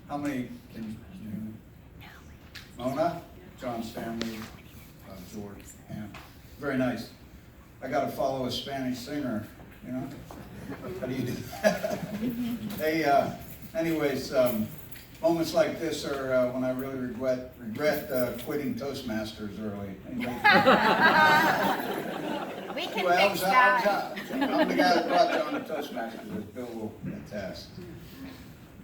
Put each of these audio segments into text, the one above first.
How many can Mona, John's family, George, Ann. Very nice. I got to follow a Spanish singer, you know? How do you do that? Hey, anyways, moments like this are when I really regret quitting Toastmasters early. We can Well, fix that. I'm the guy that brought John to Toastmasters, as Bill will attest.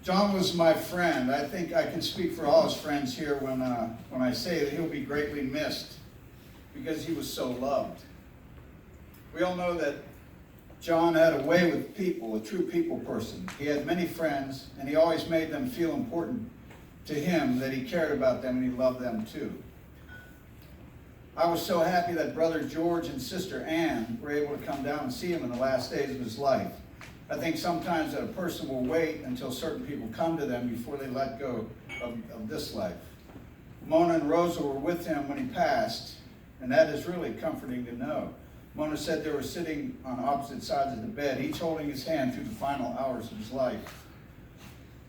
John was my friend. I think I can speak for all his friends here when I say that he'll be greatly missed because he was so loved. We all know that John had a way with people, a true people person. He had many friends, and he always made them feel important to him, that he cared about them and he loved them too. I was so happy that Brother George and Sister Ann were able to come down and see him in the last days of his life. I think sometimes that a person will wait until certain people come to them before they let go of this life. Mona and Rosa were with him when he passed, and that is really comforting to know. Mona said they were sitting on opposite sides of the bed, each holding his hand through the final hours of his life.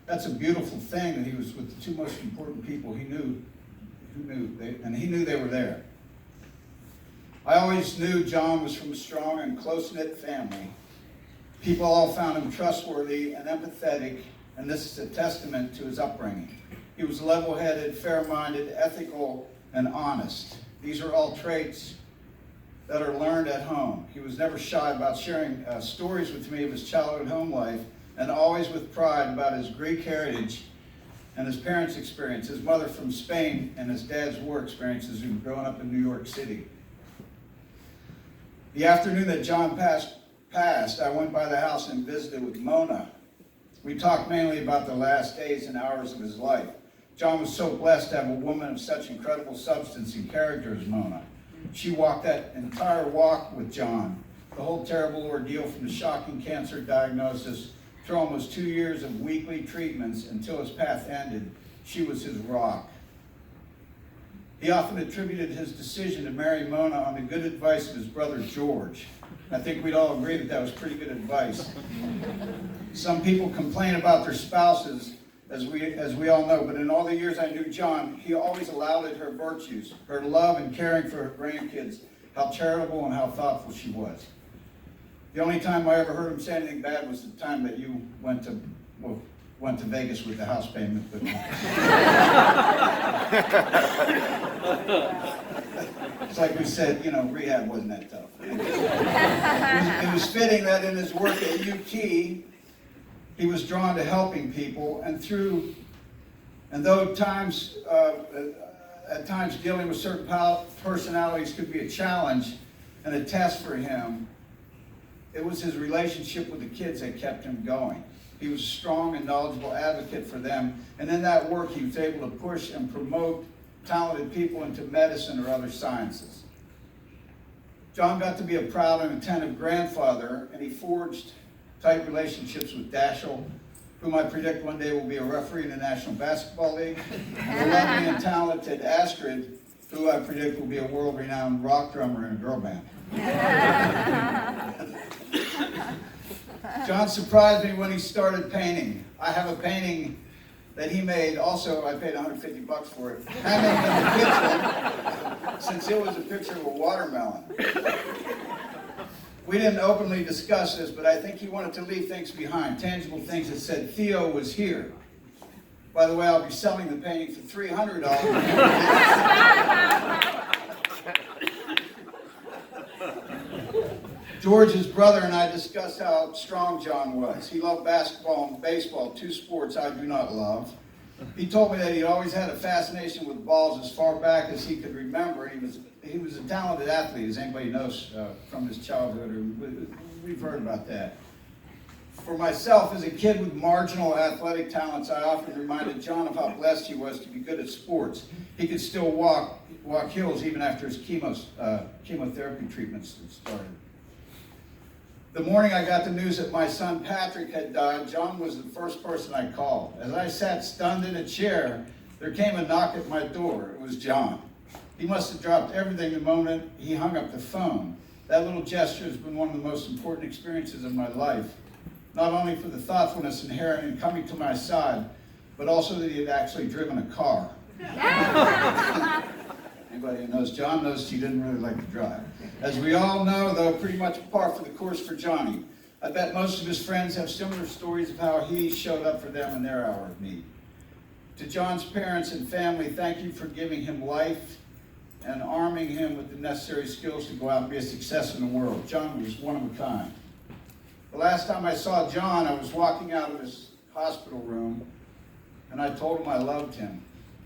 That's a beautiful thing, that he was with the two most important people he knew, and he knew they were there. I always knew John was from a strong and close-knit family. People all found him trustworthy and empathetic, and this is a testament to his upbringing. He was level-headed, fair-minded, ethical, and honest. These are all traits that are learned at home. He was never shy about sharing stories with me of his childhood home life, and always with pride about his Greek heritage and his parents' experience, his mother from Spain and his dad's war experiences in growing up in New York City. The afternoon that John passed, I went by the house and visited with Mona. We talked mainly about the last days and hours of his life. John was so blessed to have a woman of such incredible substance and character as Mona. She walked that entire walk with John, the whole terrible ordeal from the shocking cancer diagnosis through almost 2 years of weekly treatments until his path ended. She was his rock. He often attributed his decision to marry Mona on the good advice of his brother George. I think we'd all agree that that was pretty good advice. Some people complain about their spouses, as we all know, but in all the years I knew John, he always lauded her virtues, her love and caring for her grandkids, how charitable and how thoughtful she was. The only time I ever heard him say anything bad was the time that you went to Vegas with the house payment. But it's like we said, rehab wasn't that tough. It was fitting that in his work at UT, he was drawn to helping people, and though at times dealing with certain personalities could be a challenge and a test for him, it was his relationship with the kids that kept him going. He was a strong and knowledgeable advocate for them, and in that work he was able to push and promote talented people into medicine or other sciences. John got to be a proud and attentive grandfather, and he forged tight relationships with Daschle, whom I predict one day will be a referee in the National Basketball League, and the lovely and talented Astrid, who I predict will be a world-renowned rock drummer in a girl band. John surprised me when he started painting. I have a painting that he made, also I paid $150 for it, hanging in the kitchen, since it was a picture of a watermelon. We didn't openly discuss this, but I think he wanted to leave things behind, tangible things that said, Theo was here. By the way, I'll be selling the painting for $300. George, his brother, and I discussed how strong John was. He loved basketball and baseball, two sports I do not love. He told me that he always had a fascination with balls as far back as he could remember. He was a talented athlete, as anybody knows from his childhood. We've heard about that. For myself, as a kid with marginal athletic talents, I often reminded John of how blessed he was to be good at sports. He could still walk hills even after his chemotherapy treatments had started. The morning I got the news that my son Patrick had died, John was the first person I called. As I sat stunned in a chair, there came a knock at my door. It was John. He must have dropped everything the moment he hung up the phone. That little gesture has been one of the most important experiences of my life, not only for the thoughtfulness inherent in coming to my side, but also that he had actually driven a car. Anybody who knows John knows he didn't really like to drive. As we all know, though, pretty much par for the course for Johnny. I bet most of his friends have similar stories of how he showed up for them in their hour of need. To John's parents and family, thank you for giving him life and arming him with the necessary skills to go out and be a success in the world. John was one of a kind. The last time I saw John, I was walking out of his hospital room, and I told him I loved him.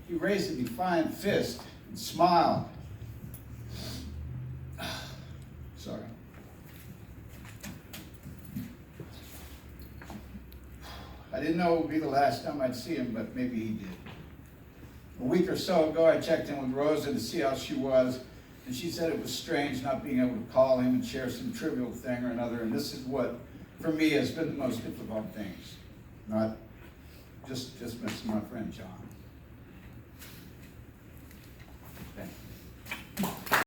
He raised a defiant fist and smiled. Sorry. I didn't know it would be the last time I'd see him, but maybe he did. A week or so ago, I checked in with Rosa to see how she was, and she said it was strange not being able to call him and share some trivial thing or another, and this is what, for me, has been the most difficult things. Not just missing my friend John.